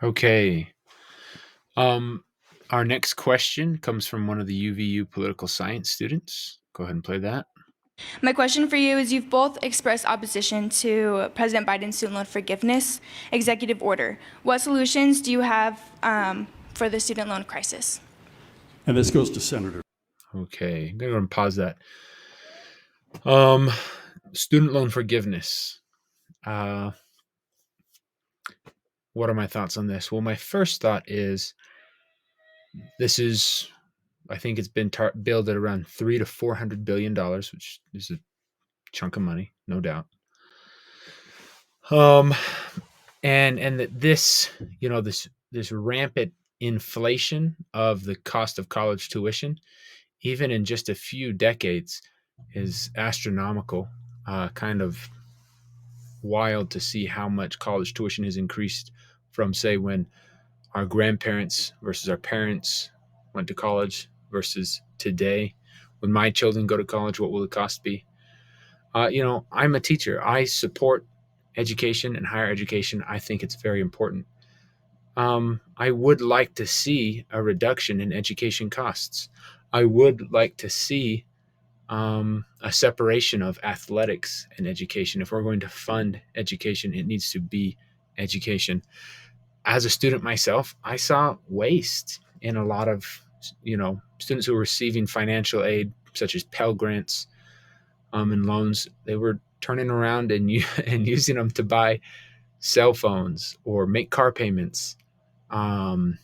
Okay. Um, our next question comes from one of the UVU political science students. Go ahead and play that. My question for you is you've both expressed opposition to President Biden's student loan forgiveness executive order. What solutions do you have for the student loan crisis? And this goes to Senator. Okay, I'm gonna go and pause that. Um, Student loan forgiveness. Uh, what are my thoughts on this? Well, my first thought is this is, I think it's been billed at around $300 to $400 billion, which is a chunk of money, no doubt. Um, and that this, this rampant inflation of the cost of college tuition, even in just a few decades, is astronomical. Kind of wild to see how much college tuition has increased from, say, when our grandparents versus our parents went to college versus today. When my children go to college, what will the cost be? I'm a teacher. I support education and higher education. I think it's very important. I would like to see a reduction in education costs. I would like to see a separation of athletics and education. If we're going to fund education, it needs to be education. As a student myself, I saw waste in a lot of students who were receiving financial aid, such as Pell Grants and loans. They were turning around and and using them to buy cell phones or make car payments. Um,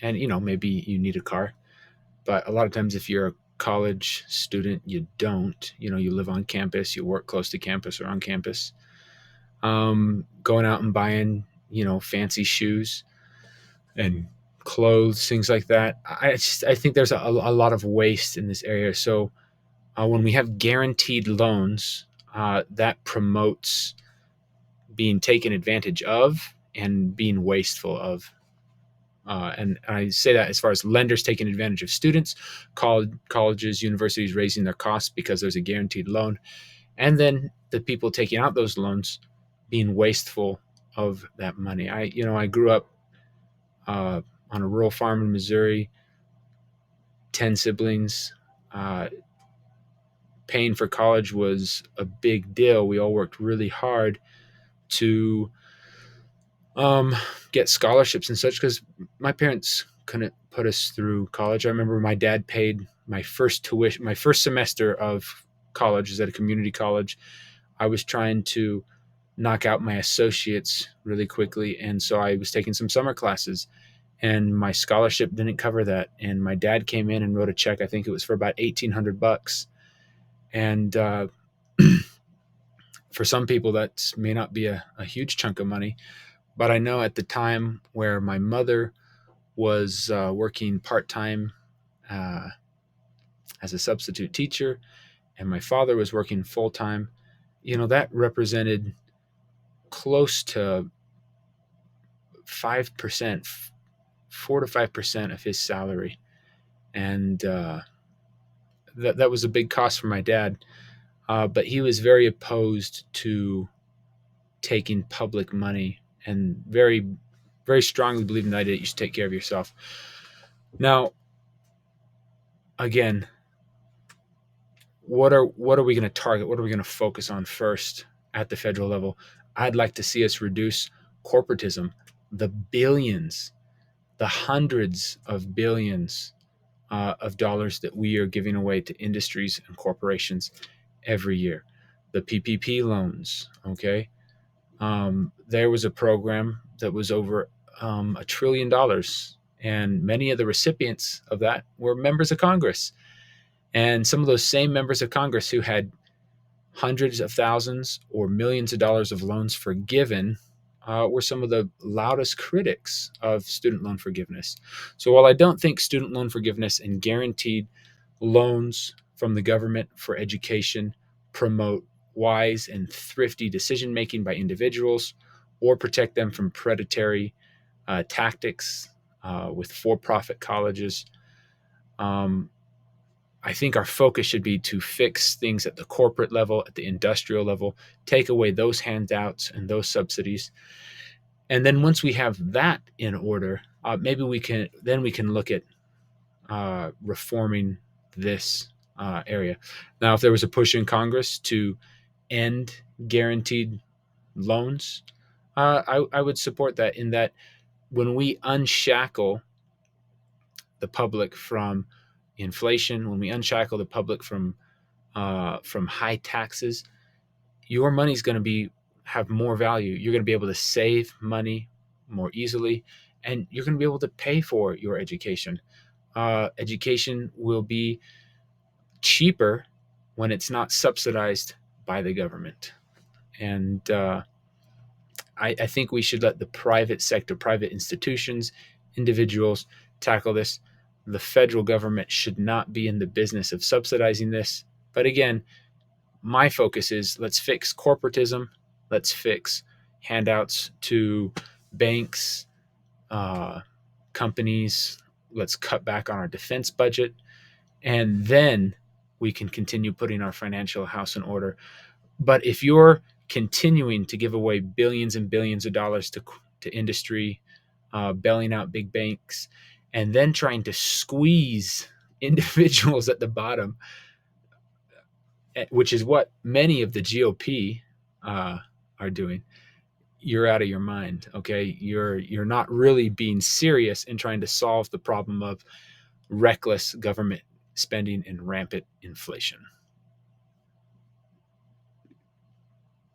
and maybe you need a car, but a lot of times if you're a college student, you don't. You live on campus, you work close to campus or on campus. Going out and buying fancy shoes and clothes, things like that. I think there's a lot of waste in this area. So when we have guaranteed loans, that promotes being taken advantage of and being wasteful of. And I say that as far as lenders taking advantage of students, colleges, universities raising their costs because there's a guaranteed loan, and then the people taking out those loans being wasteful of that money. I grew up on a rural farm in Missouri, 10 siblings. Uh, Paying for college was a big deal. We all worked really hard to get scholarships and such because my parents couldn't put us through college. I remember my dad paid my first tuition, my first semester of college is at a community college. I was trying to knock out my associates really quickly, and so I was taking some summer classes, and my scholarship didn't cover that. And my dad came in and wrote a check. I think it was for about $1,800, and for some people that may not be a huge chunk of money, but I know at the time where my mother was working part time uh, as a substitute teacher, and my father was working full time, that represented close to 5%, 4 to 5% of his salary, and that was a big cost for my dad. But he was very opposed to taking public money, and very, very strongly believing that you should take care of yourself. Now, again, what are we going to target? What are we going to focus on first at the federal level? I'd like to see us reduce corporatism, the billions, the hundreds of billions of dollars that we are giving away to industries and corporations every year. The PPP loans, okay? There was a program that was over $1 trillion, and many of the recipients of that were members of Congress. And some of those same members of Congress who had hundreds of thousands or millions of dollars of loans forgiven were some of the loudest critics of student loan forgiveness. So while I don't think student loan forgiveness and guaranteed loans from the government for education promote wise and thrifty decision making by individuals or protect them from predatory tactics with for profit colleges, um, I think our focus should be to fix things at the corporate level, at the industrial level, take away those handouts and those subsidies, And then once we have that in order, maybe we can look at reforming this area. Now, if there was a push in Congress to end guaranteed loans, I would support that. In that, when we unshackle the public from inflation, when we unshackle the public from high taxes, your money's going to have more value. You're going to be able to save money more easily, and you're going to be able to pay for your education. Education will be cheaper when it's not subsidized by the government. And I think we should let the private sector, private institutions, individuals tackle this. The federal government should not be in the business of subsidizing this. But again, my focus is, let's fix corporatism. Let's fix handouts to banks, companies. Let's cut back on our defense budget. And then we can continue putting our financial house in order. But if you're continuing to give away billions and billions of dollars to industry, bailing out big banks, and then trying to squeeze individuals at the bottom, which is what many of the GOP are doing, you're out of your mind. Okay, you're not really being serious in trying to solve the problem of reckless government spending and rampant inflation.